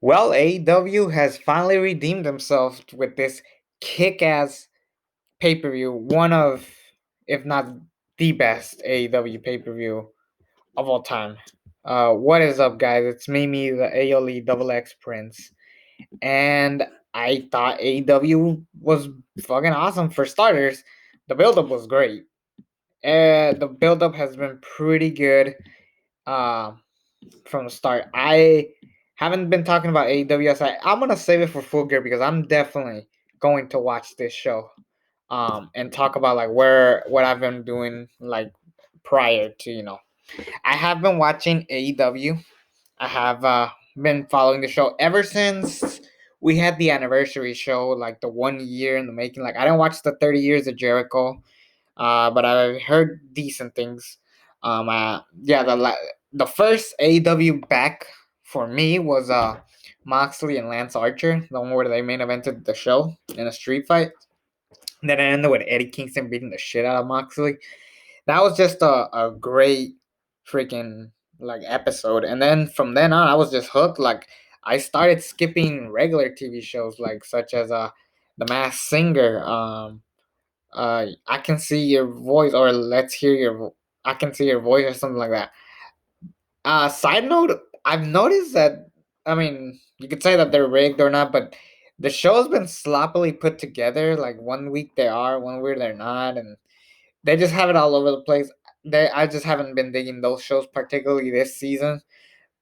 Well, AEW has finally redeemed themselves with this kick-ass pay-per-view, one of, if not the best AEW pay-per-view of all time. What is up, guys? It's me, the AOLE Double X Prince, and I thought AEW was fucking awesome. For starters, the build-up was great. The build-up has been pretty good. Uh, from the start. I haven't been talking about AEW. I'm gonna save it for Full Gear because I'm definitely going to watch this show. And talk about like what I've been doing like prior to I have been watching AEW. I have been following the show ever since we had the anniversary show, like the 1 year in the making. Like I didn't watch the 30 years of Jericho, but I heard decent things. Yeah, the first AEW back for me was Moxley and Lance Archer, the one where they main evented the show in a street fight. Then it ended with Eddie Kingston beating the shit out of Moxley. That was just a great freaking like episode. And then from then on, I was just hooked. Like I started skipping regular TV shows, like such as The Masked Singer, I can see your voice, or let's hear I can see your voice, or something like that. Side note, I've noticed that. I mean, you could say that they're rigged or not, but the show's been sloppily put together. Like 1 week they are, 1 week they're not, and they just have it all over the place. I just haven't been digging those shows particularly this season.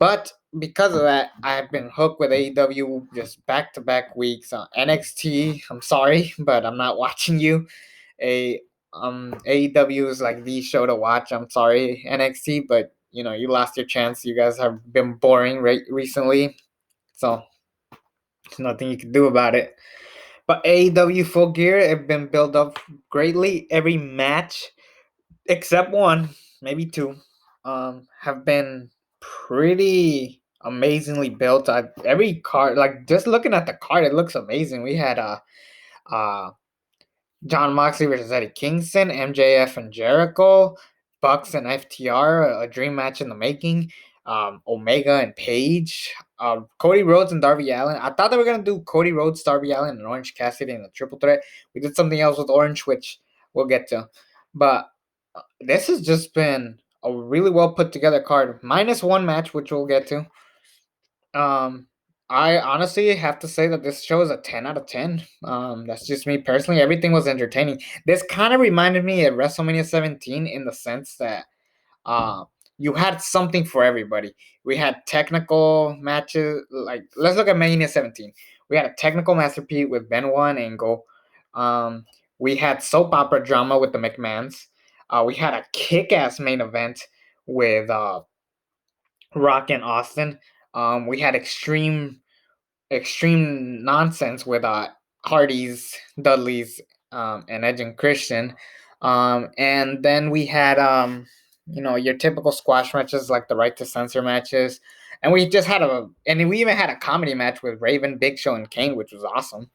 But because of that, I've been hooked with AEW just back to back weeks. NXT, I'm sorry, but I'm not watching you. A AEW is like the show to watch. I'm sorry, NXT, but you lost your chance. You guys have been boring recently, so there's nothing you can do about it. But AEW Full Gear have been built up greatly. Every match except one, maybe two, have been pretty amazingly built. Every card, like just looking at the card, it looks amazing. We had uh John Moxley versus Eddie Kingston, MJF and Jericho, Bucks and FTR, a dream match in the making. Omega and Page, Cody Rhodes and Darby Allin. I thought they were gonna do Cody Rhodes, Darby Allin, and Orange Cassidy in a triple threat. We did something else with Orange, which we'll get to. But this has just been a really well put together card, minus one match, which we'll get to. Um, I honestly have to say that this show is a 10 out of 10. That's just me personally. Everything was entertaining. This kind of reminded me of WrestleMania 17 in the sense that uh, you had something for everybody. We had technical matches. Like, let's look at Mania 17. We had a technical masterpiece with Benoit and Angle. Um, we had soap opera drama with the McMahons. We had a kick ass main event with Rock and Austin. We had extreme nonsense with Hardy's, Dudley's, and Edge and Christian. And then we had your typical squash matches like the right to censor matches. And we just had and we even had a comedy match with Raven, Big Show, and Kane, which was awesome.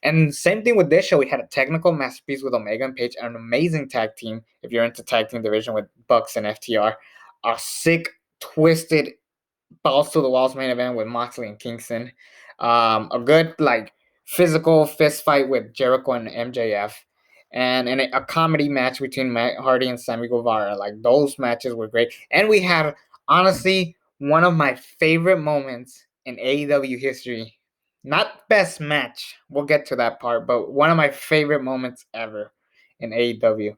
And same thing with this show. We had a technical masterpiece with Omega and Page, an amazing tag team. If you're into tag team division with Bucks and FTR, a sick, twisted, balls to the walls main event with Moxley and Kingston. A good like physical fist fight with Jericho and MJF, and a comedy match between Matt Hardy and Sammy Guevara. Like those matches were great, and we had honestly one of my favorite moments in AEW history. Not best match, we'll get to that part, but one of my favorite moments ever in AEW.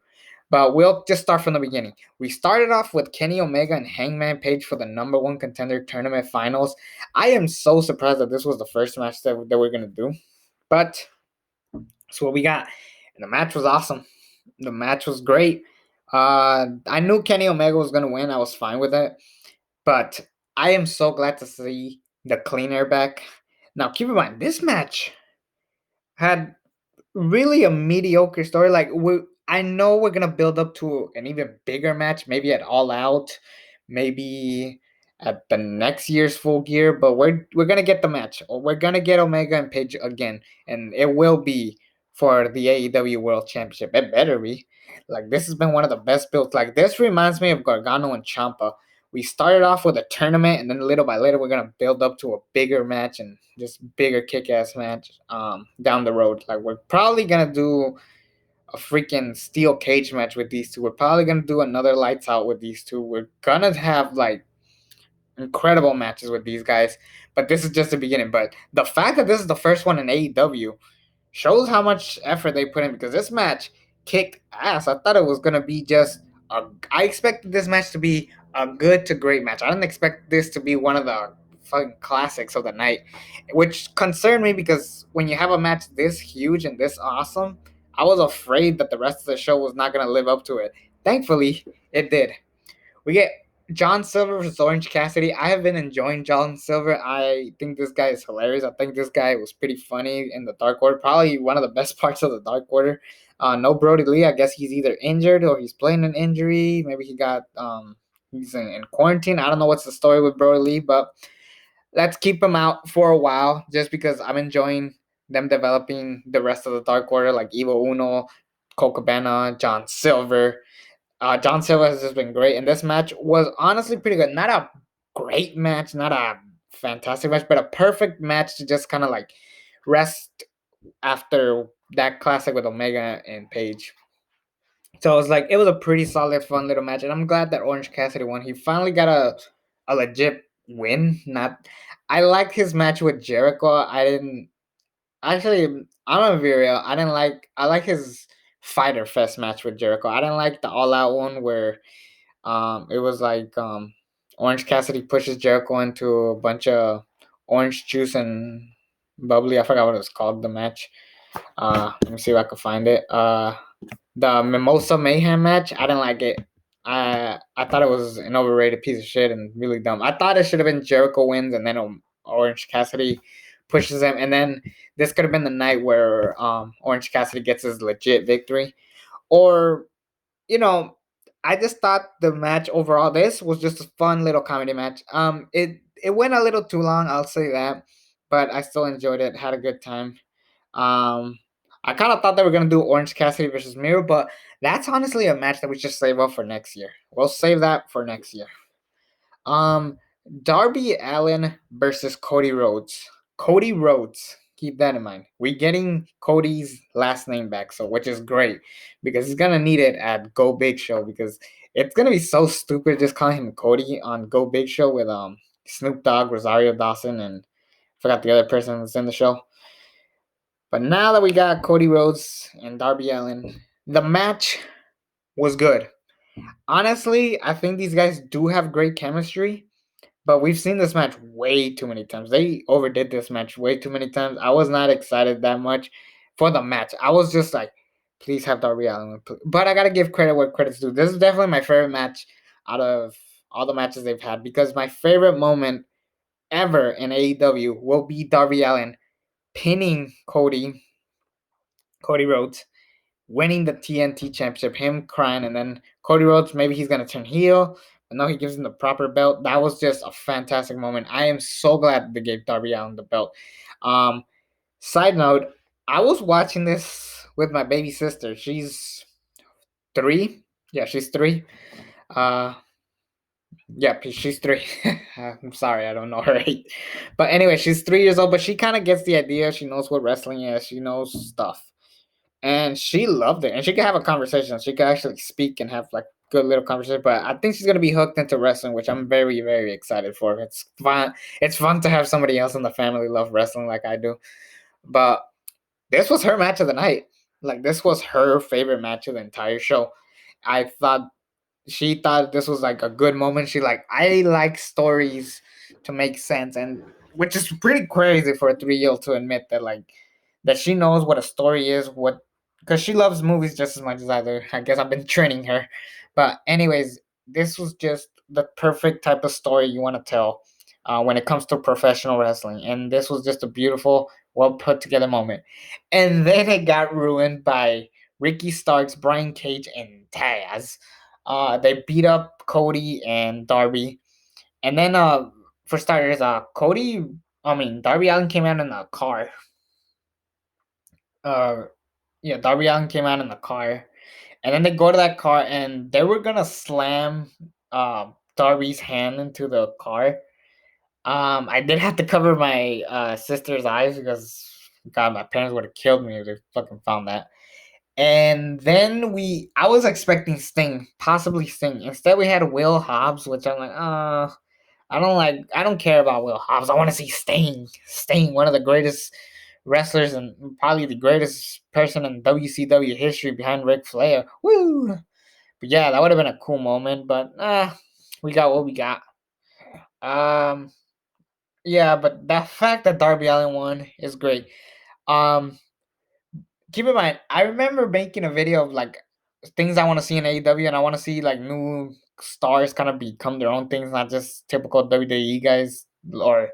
But we'll just start from the beginning. We started off with Kenny Omega and Hangman Page for the number one contender tournament finals. I am so surprised that this was the first match that we're going to do. But that's what we got. And the match was awesome. The match was great. I knew Kenny Omega was going to win. I was fine with it. But I am so glad to see the cleaner back. Now, keep in mind, this match had really a mediocre story. Like I know we're gonna build up to an even bigger match, maybe at All Out, maybe at the next year's Full Gear, but we're gonna get the match. We're gonna get Omega and Page again, and it will be for the AEW World Championship. It better be. Like this has been one of the best builds. Like this reminds me of Gargano and Champa we started off with a tournament, and then little by little, we're gonna build up to a bigger match and just bigger kick-ass match down the road. Like we're probably gonna do a freaking steel cage match with these two. We're probably gonna do another lights out with these two. We're gonna have like incredible matches with these guys, but this is just the beginning. But the fact that this is the first one in AEW shows how much effort they put in because this match kicked ass. I thought it was gonna be just I expected this match to be a good to great match. I didn't expect this to be one of the fucking classics of the night, which concerned me because when you have a match this huge and this awesome, I was afraid that the rest of the show was not gonna live up to it. Thankfully, it did. We get John Silver versus Orange Cassidy. I have been enjoying John Silver. I think this guy is hilarious. I think this guy was pretty funny in the Dark Order. Probably one of the best parts of the Dark Order. No Brody Lee. I guess he's either injured or he's playing an injury. Maybe he got he's in quarantine. I don't know what's the story with Brody Lee, but let's keep him out for a while just because I'm enjoying them developing the rest of the Dark Order like Evo Uno, Cole Cabana, John Silver. John Silva has just been great, and this match was honestly pretty good. Not a great match, not a fantastic match, but a perfect match to just kind of like rest after that classic with Omega and Page. So it was like it was a pretty solid, fun little match, and I'm glad that Orange Cassidy won. He finally got a legit win. Not, I liked his match with Jericho. I didn't actually. I'm gonna be real. I like his Fighter Fest match with Jericho. I didn't like the All Out one where it was like Orange Cassidy pushes Jericho into a bunch of orange juice and bubbly. I forgot what it was called. The match. Let me see if I can find it. The Mimosa Mayhem match. I didn't like it. I thought it was an overrated piece of shit and really dumb. I thought it should have been Jericho wins and then Orange Cassidy pushes him, and then this could have been the night where Orange Cassidy gets his legit victory, or you know, I just thought the match overall, this was just a fun little comedy match. It went a little too long, I'll say that, but I still enjoyed it. Had a good time. Um, I kind of thought they were gonna do Orange Cassidy versus Miro, but that's honestly a match that we should save up for next year. We'll save that for next year. Um, Darby Allen versus Cody Rhodes. Cody Rhodes. Keep that in mind. We're getting Cody's last name back, so which is great because he's gonna need it at Go Big Show because it's gonna be so stupid just calling him Cody on Go Big Show with Snoop Dogg, Rosario Dawson, and I forgot the other person that's in the show. But now that we got Cody Rhodes and Darby Allen, the match was good. Honestly, I think these guys do have great chemistry. But we've seen this match way too many times. They overdid this match way too many times. I was not excited that much for the match. I was just like, please have Darby Allin. But I gotta give credit where credit's due. This is definitely my favorite match out of all the matches they've had because my favorite moment ever in AEW will be Darby Allin pinning Cody Rhodes, winning the TNT Championship, him crying, and then Cody Rhodes, maybe he's going to turn heel. But no, he gives him the proper belt. That was just a fantastic moment. I am so glad they gave Darby Allin the belt. Um, Side note, I was watching this with my baby sister. She's 3. Yeah, she's 3. Uh, yeah, she's 3. I'm sorry, I don't know her age. But anyway, she's 3 years old, but she kind of gets the idea. She knows what wrestling is. She knows stuff. And she loved it. And she could have a conversation. She could actually speak and have like good little conversation. But I think she's gonna be hooked into wrestling, which I'm very, very excited for. It's fun. It's fun to have somebody else in the family love wrestling like I do. But this was her match of the night. Like this was her favorite match of the entire show. I thought she thought this was like a good moment. She like I like stories to make sense, and which is pretty crazy for a 3-year-old to admit that like that she knows what a story is, what because she loves movies just as much as I do. I guess I've been training her, but anyways, this was just the perfect type of story you want to tell when it comes to professional wrestling, and this was just a beautiful, well put together moment, and then it got ruined by Ricky Starks, Brian Cage, and Taz. They beat up Cody and Darby, and then for starters, Darby Allin came out in a car. Uh, yeah, Darby Allin came out in the car, and then they go to that car and they were gonna slam Darby's hand into the car. I did have to cover my sister's eyes because God, my parents would have killed me if they fucking found that. And then I was expecting Sting, possibly Sting. Instead, we had Will Hobbs, which I'm like, I don't care about Will Hobbs. I want to see Sting. Sting, one of the greatest wrestlers and probably the greatest person in WCW history behind Ric Flair. Woo! But yeah, that would have been a cool moment. But we got what we got. Um, yeah, but the fact that Darby Allin won is great. Um, Keep in mind, I remember making a video of like things I want to see in AEW, and I want to see like new stars kind of become their own things, not just typical WWE guys or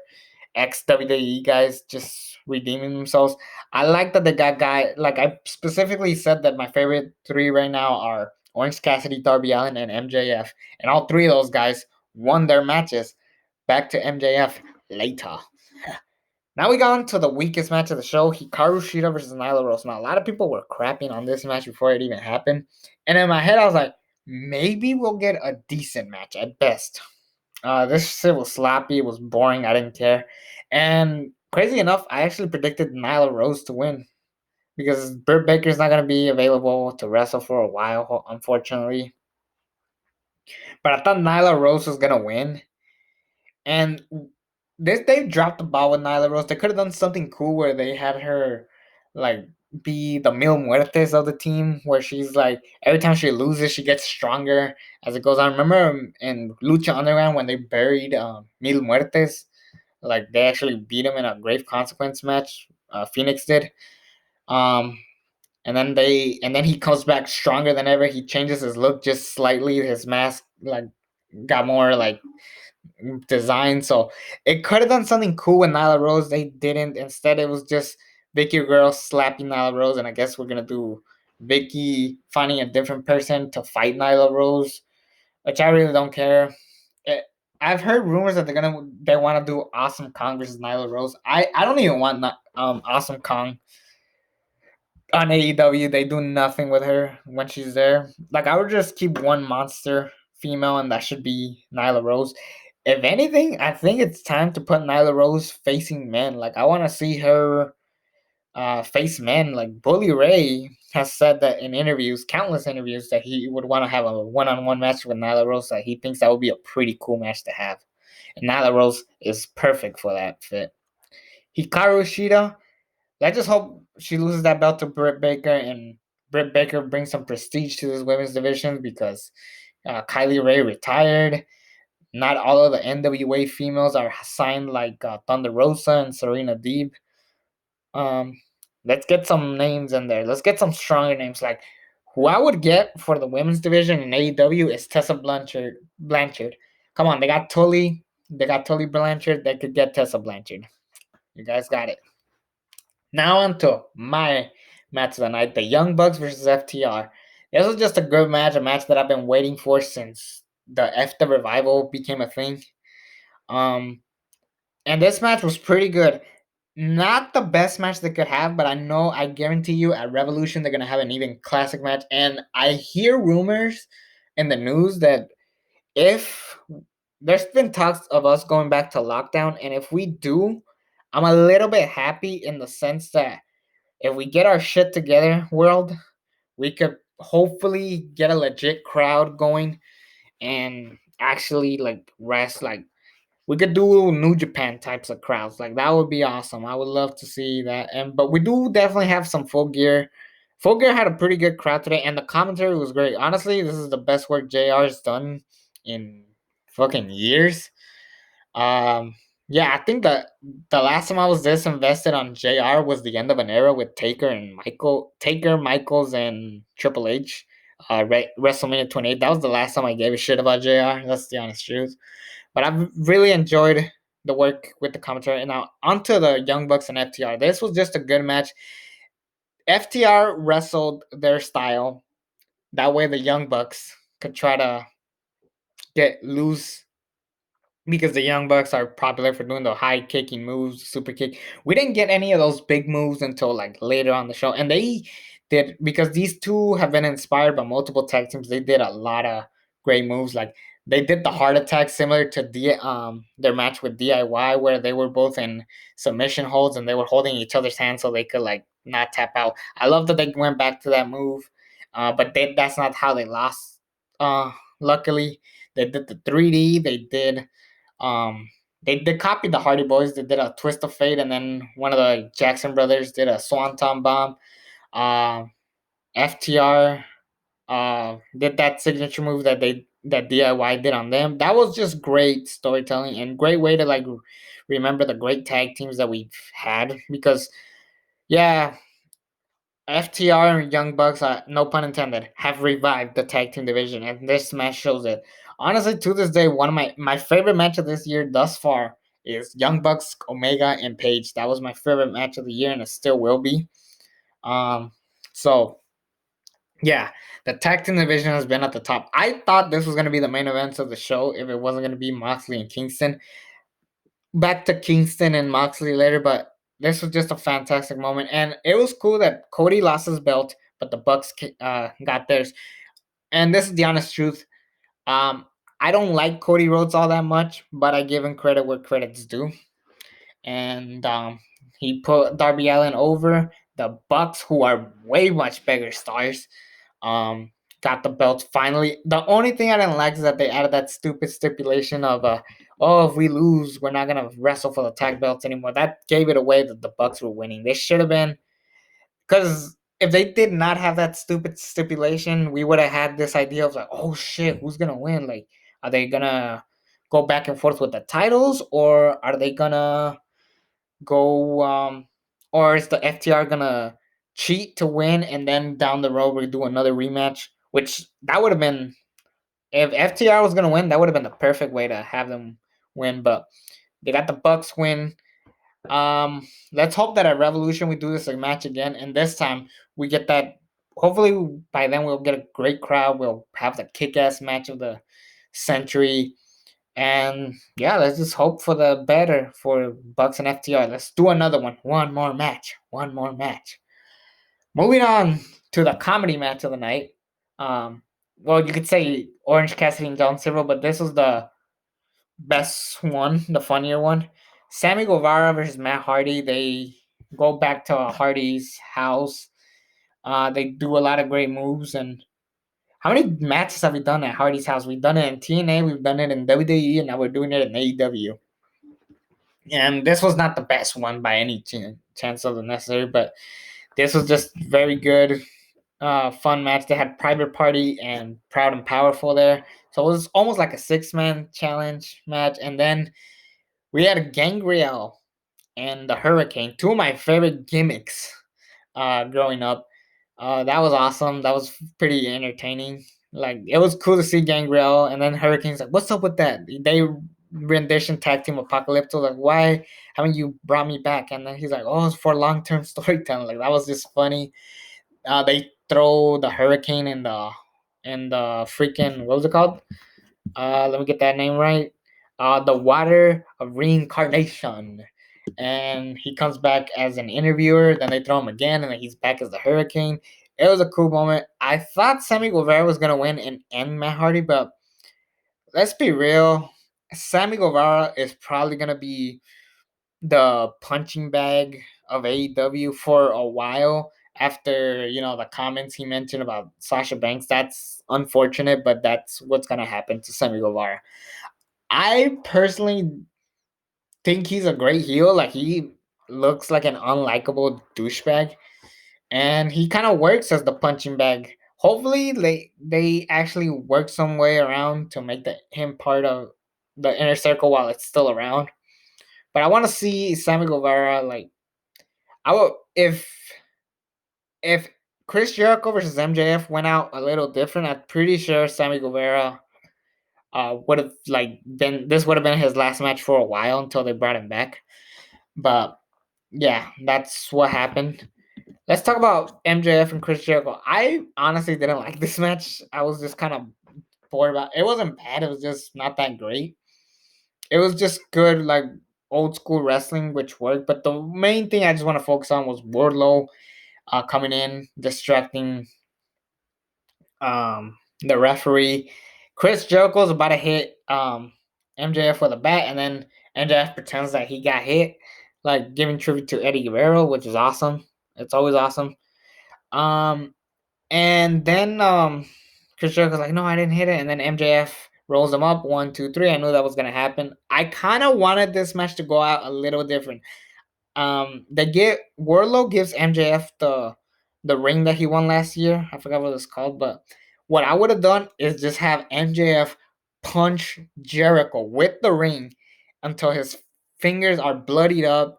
ex WWE guys just redeeming themselves. I like that they got like I specifically said that my favorite three right now are Orange Cassidy, Darby Allin, and MJF, and all three of those guys won their matches. Back to MJF later. Now we got on to the weakest match of the show, Hikaru Shida versus Nyla Rose. Now, a lot of people were crapping on this match before it even happened. And in my head, I was like, maybe we'll get a decent match at best. This shit was sloppy. It was boring. I didn't care. And crazy enough, I actually predicted Nyla Rose to win because Britt Baker's not going to be available to wrestle for a while, unfortunately. But I thought Nyla Rose was going to win. And they dropped the ball with Nyla Rose. They could have done something cool where they had her like be the Mil Muertes of the team, where she's like every time she loses, she gets stronger as it goes on. Remember in Lucha Underground when they buried Mil Muertes, like they actually beat him in a grave consequence match. Phoenix did. Um, and then he comes back stronger than ever. He changes his look just slightly. His mask like got more like design. So it could have done something cool with Nyla Rose. They didn't. Instead, it was just Vicky Girl slapping Nyla Rose, and I guess we're gonna do Vicky finding a different person to fight Nyla Rose, which I really don't care. I've heard rumors that they want to do Awesome Kong versus Nyla Rose. I don't even want Awesome Kong on AEW. They do nothing with her when she's there. Like I would just keep one monster female, and that should be Nyla Rose. If anything, I think it's time to put Nyla Rose facing men. Like I want to see her face men. Like Bully Ray has said that in interviews, countless interviews, that he would want to have a one-on-one match with Nyla Rose. That he thinks that would be a pretty cool match to have. And Nyla Rose is perfect for that fit. Hikaru Shida, I just hope she loses that belt to Britt Baker and Britt Baker brings some prestige to this women's division because Kylie Ray retired. Not all of the NWA females are signed like Thunder Rosa and Serena Deeb. Um, let's get some names in there. Let's get some stronger names. Like who I would get for the women's division in AEW is Tessa Blanchard. Blanchard. Come on, they got Tully. They got Tully Blanchard. They could get Tessa Blanchard. You guys got it. Now on to my match of the night, the Young Bucks versus FTR. This was just a good match, a match that I've been waiting for since the Revival became a thing. And this match was pretty good. Not the best match they could have, but I guarantee you at Revolution they're gonna have an even classic match. And I hear rumors in the news that if there's been talks of us going back to lockdown, and if we do, I'm a little bit happy in the sense that if we get our shit together, world, we could hopefully get a legit crowd going and actually like rest. Like we could do New Japan types of crowds. Like that would be awesome. I would love to see that. And but we do definitely have some Full Gear. Full Gear had a pretty good crowd today, and the commentary was great. Honestly, this is the best work JR's done in fucking years. Um, yeah, I think the last time I was this invested on JR was the end of an era with Taker, Michaels, and Triple H. WrestleMania 28. That was the last time I gave a shit about JR. That's the honest truth. But I've really enjoyed the work with the commentary. And now onto the Young Bucks and FTR. This was just a good match. FTR wrestled their style. That way the Young Bucks could try to get loose because the Young Bucks are popular for doing the high kicking moves, super kick. We didn't get any of those big moves until like later on the show. And they did, because these two have been inspired by multiple tag teams, they did a lot of great moves. Like They did the heart attack similar to their match with DIY, where they were both in submission holds and they were holding each other's hands so they could like not tap out. I love that they went back to that move, but that's not how they lost. Luckily, they did the 3D. Um they copied the Hardy Boys. They did a twist of fate, and then one of the Jackson brothers did a Swanton bomb. Uh, FTR did that signature move that DIY did on them. That was just great storytelling and great way to like remember the great tag teams that we've had, because yeah, FTR and Young Bucks, no pun intended, have revived the tag team division, and this match shows it. Honestly, to this day, one of my favorite match of this year thus far is Young Bucks, Omega, and Page. That was my favorite match of the year, and it still will be. Um, so yeah, the tag team division has been at the top. I thought this was going to be the main events of the show if it wasn't going to be Moxley and Kingston. Back to Kingston and Moxley later, but this was just a fantastic moment, and it was cool that Cody lost his belt, but the Bucks got theirs. And this is the honest truth. Um, I don't like Cody Rhodes all that much, but I give him credit where credit's due. And he put Darby Allin over. The Bucks, who are way much bigger stars, got the belts finally. The only thing I didn't like is that they added that stupid stipulation of oh, if we lose, we're not gonna wrestle for the tag belts anymore. That gave it away that the Bucks were winning. They should have been, because if they did not have that stupid stipulation, we would have had this idea of like, oh shit, who's gonna win? Like, are they gonna go back and forth with the titles, or are they gonna go or is the FTR gonna cheat to win and then down the road we do another rematch? Which that would have been, if FTR was gonna win, that would have been the perfect way to have them win. But they got the Bucks win. Let's hope that at Revolution we do this match again, and this time we get that. Hopefully by then we'll get a great crowd. We'll have the kick-ass match of the century. And yeah, let's just hope for the better for Bucks and FTR. Let's do another one. One more match. One more match. Moving on to the comedy match of the night. Well, you could say Orange Cassidy and John Silver, but this was the best one, the funnier one. Sammy Guevara versus Matt Hardy. They go back to Hardy's house. They do a lot of great moves. And how many matches have we done at Hardy's house? We've done it in TNA, we've done it in WWE, and now we're doing it in AEW. And this was not the best one by any chance of the necessary, but this was just very good, fun match. They had Private Party and Proud and Powerful there, so it was almost like a 6-man challenge match. And then we had Gangrel and the Hurricane, two of my favorite gimmicks growing up. That was awesome. That was pretty entertaining. Like, it was cool to see Gangrel, and then Hurricane's like, "What's up with that?" They rendition tag team Apocalypse. Like, why haven't you brought me back? And then he's like, "Oh, it's for long-term storytelling." Like, that was just funny. They throw the Hurricane in the freaking, what was it called? Let me get that name right. The Water of Reincarnation. And he comes back as an interviewer. Then they throw him again, and then he's back as the Hurricane. It was a cool moment. I thought Sammy Guevara was gonna win and end Matt Hardy, but let's be real. Sammy Guevara is probably gonna be the punching bag of AEW for a while after, the comments he mentioned about Sasha Banks. That's unfortunate, but that's what's gonna happen to Sammy Guevara. I personally think he's a great heel. Like, he looks like an unlikable douchebag, and he kind of works as the punching bag. Hopefully, they actually work some way around to make him part of the inner circle while it's still around. But I want to see Sammy Guevara, like, I would if Chris Jericho versus MJF went out a little different. I'm pretty sure Sammy Guevara would have would have been his last match for a while until they brought him back. But yeah, that's what happened. Let's talk about MJF and Chris Jericho. I honestly didn't like this match. I was just kind of bored about it. It wasn't bad. It was just not that great. It was just good, like, old school wrestling, which worked. But the main thing I just want to focus on was Wardlow coming in, distracting the referee. Chris Jericho's about to hit MJF with a bat, and then MJF pretends that he got hit, like giving tribute to Eddie Guerrero, which is awesome. It's always awesome. Um, and then Chris Jericho's like, no, I didn't hit it, and then MJF rolls him up 1, 2, 3. I knew that was gonna happen. I kind of wanted this match to go out a little different. They get Wardlow gives MJF the ring that he won last year. I forgot what it's called, but what I would have done is just have MJF punch Jericho with the ring until his fingers are bloodied up,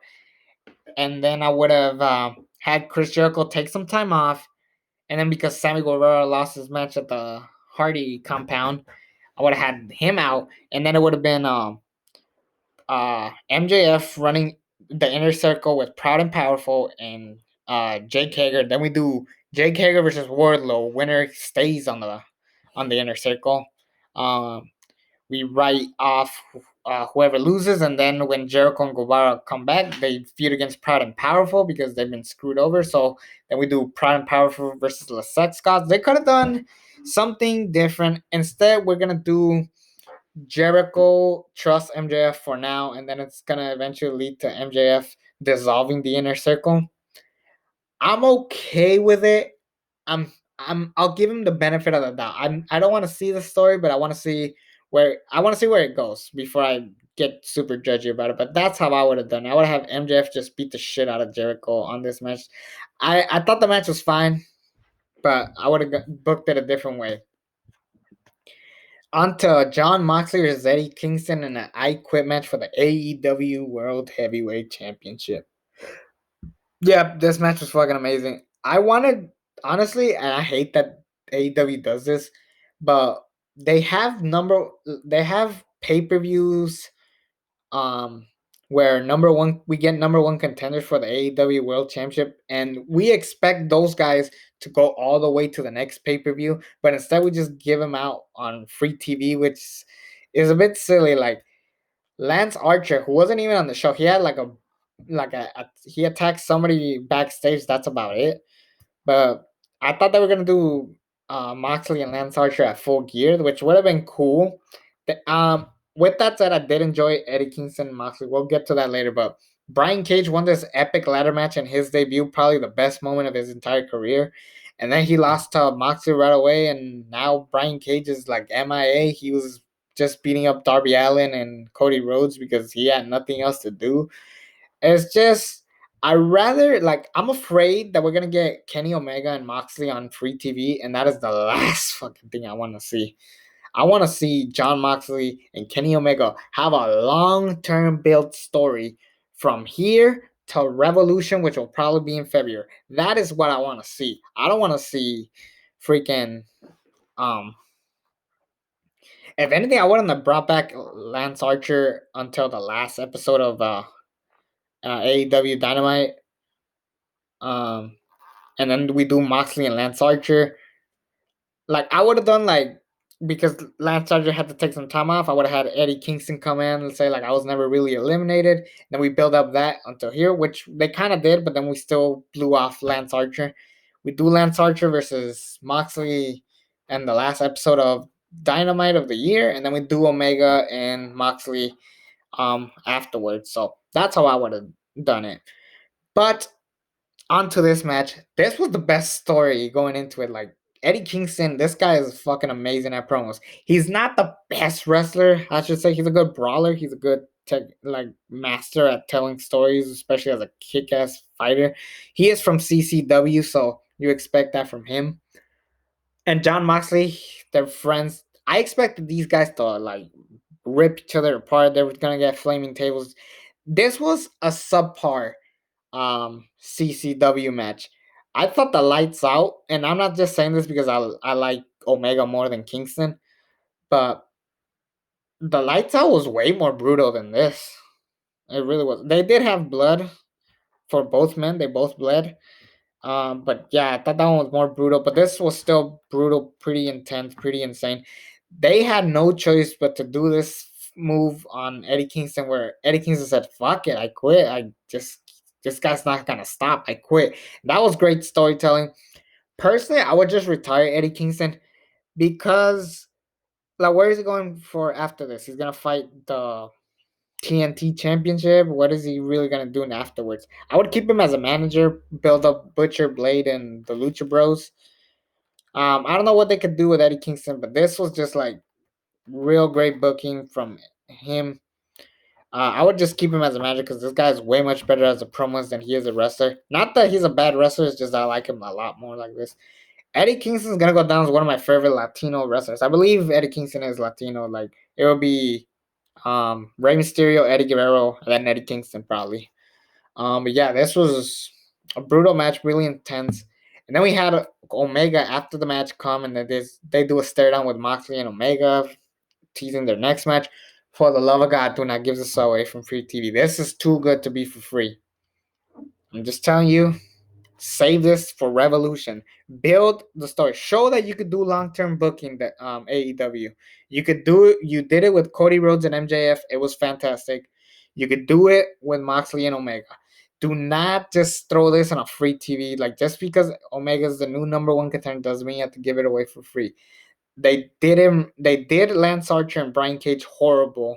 and then I would have had Chris Jericho take some time off, and then because Sammy Guevara lost his match at the Hardy compound, I would have had him out, and then it would have been MJF running the inner circle with Proud and Powerful and Jake Hager. Then we do Jake Hager versus Wardlow. Winner stays on the inner circle. We write off whoever loses, and then when Jericho and Guevara come back, they feud against Proud and Powerful because they've been screwed over. So then we do Proud and Powerful versus the Sex Gods. They could have done something different. Instead, we're gonna do Jericho trusts MJF for now, and then it's gonna eventually lead to MJF dissolving the inner circle. I'm okay with it. I'll give him the benefit of the doubt. I don't want to see the story, but I want to see where it goes before I get super judgy about it. But that's how I would have done it. I would have MJF just beat the shit out of Jericho on this match. I thought the match was fine, but I would have booked it a different way. On to John Moxley versus Eddie Kingston in an I Quit match for the AEW World Heavyweight Championship. Yeah, this match was fucking amazing. I wanted, honestly, and I hate that AEW does this, but they have they have pay-per-views um where number one we get number one contenders for the AEW World Championship, and we expect those guys to go all the way to the next pay-per-view, but instead we just give them out on free TV, which is a bit silly. Like Lance Archer, who wasn't even on the show, he had he attacked somebody backstage. That's about it. But I thought they were gonna do Moxley and Lance Archer at Full Gear, which would have been cool. With that said, I did enjoy Eddie Kingston and Moxley. We'll get to that later, but Brian Cage won this epic ladder match in his debut, probably the best moment of his entire career. And then he lost to Moxley right away, and now Brian Cage is like MIA. He was just beating up Darby Allin and Cody Rhodes because he had nothing else to do. It's just I'm afraid that we're gonna get Kenny Omega and Moxley on free TV, and that is the last fucking thing I want to see. I want to see John Moxley and Kenny Omega have a long-term build story from here to Revolution, which will probably be in February. That is what I want to see. I don't want to see freaking um. If anything, I wouldn't have brought back Lance Archer until the last episode of AEW Dynamite. Um, and then we do Moxley and Lance Archer. Like I would have done because Lance Archer had to take some time off. I would have had Eddie Kingston come in and say I was never really eliminated. Then we build up that until here, which they kind of did, but then we still blew off Lance Archer. We do Lance Archer versus Moxley and the last episode of Dynamite of the year, and then we do Omega and Moxley afterwards. So that's how I would have done it. But onto this match. This was the best story going into it. Like Eddie Kingston, this guy is fucking amazing at promos. He's not the best wrestler, I should say. He's a good brawler. He's a good master at telling stories, especially as a kick-ass fighter. He is from CCW, so you expect that from him. And John Moxley, they're friends. I expected these guys to rip each other apart. They were gonna get flaming tables. This was a subpar CCW match. I thought the lights out, and I'm not just saying this because I like Omega more than Kingston, but the lights out was way more brutal than this. It really was. They did have blood for both men. They both bled. But yeah, I thought that one was more brutal. But this was still brutal, pretty intense, pretty insane. They had no choice but to do this move on Eddie Kingston, where Eddie Kingston said, "Fuck it, I quit. This guy's not gonna stop. I quit." That was great storytelling. Personally, I would just retire Eddie Kingston because Like, where is he going for after this? He's gonna fight the TNT Championship. What is he really gonna do afterwards? I would keep him as a manager, build up Butcher, Blade, and the Lucha Bros. I don't know what they could do with Eddie Kingston, but this was just like real great booking from him. I would just keep him as a manager because this guy is way much better as a promos than he is a wrestler. Not that he's a bad wrestler, it's just I like him a lot more like this. Eddie Kingston's gonna go down as one of my favorite Latino wrestlers. I believe Eddie Kingston is Latino. Like it will be Rey Mysterio, Eddie Guerrero, and then Eddie Kingston probably. But yeah, this was a brutal match, really intense. And then we had Omega after the match come and they do a stare down with Moxley and Omega, teasing their next match. For the love of God, do not give this away from free TV. This is too good to be for free. I'm just telling you, save this for Revolution. Build the story. Show that you could do long term booking. That AEW, you could do it. You did it with Cody Rhodes and MJF. It was fantastic. You could do it with Moxley and Omega. Do not just throw this on a free TV. Like just because Omega is the new number one contender doesn't mean you have to give it away for free. They did him. They did Lance Archer and Brian Cage horrible.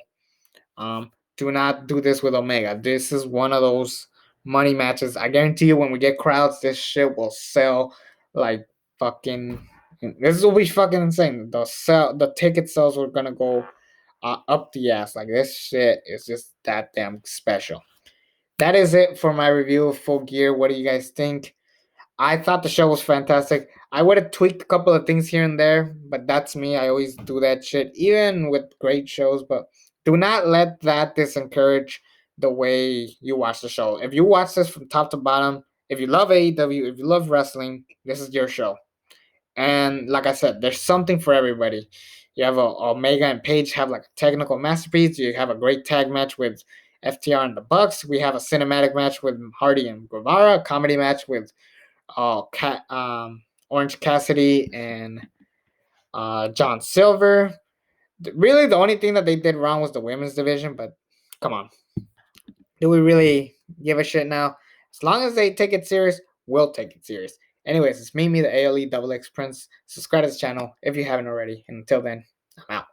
Do not do this with Omega. This is one of those money matches. I guarantee you, when we get crowds, this shit will sell like fucking. This will be fucking insane. The ticket sales are gonna go up the ass. Like this shit is just that damn special. That is it for my review of Full Gear. What do you guys think? I thought the show was fantastic. I would have tweaked a couple of things here and there, but that's me. I always do that shit, even with great shows. But do not let that disencourage the way you watch the show. If you watch this from top to bottom, if you love AEW, if you love wrestling, this is your show. And like I said, there's something for everybody. You have Omega and Page have like a technical masterpiece. You have a great tag match with FTR and the Bucks. We have a cinematic match with Hardy and Guevara, a comedy match with Orange Cassidy and John Silver. Really, the only thing that they did wrong was the women's division, but come on. Do we really give a shit now? As long as they take it serious, we'll take it serious. Anyways, it's me, the ALE Double X Prince. Subscribe to this channel if you haven't already. And until then, I'm out.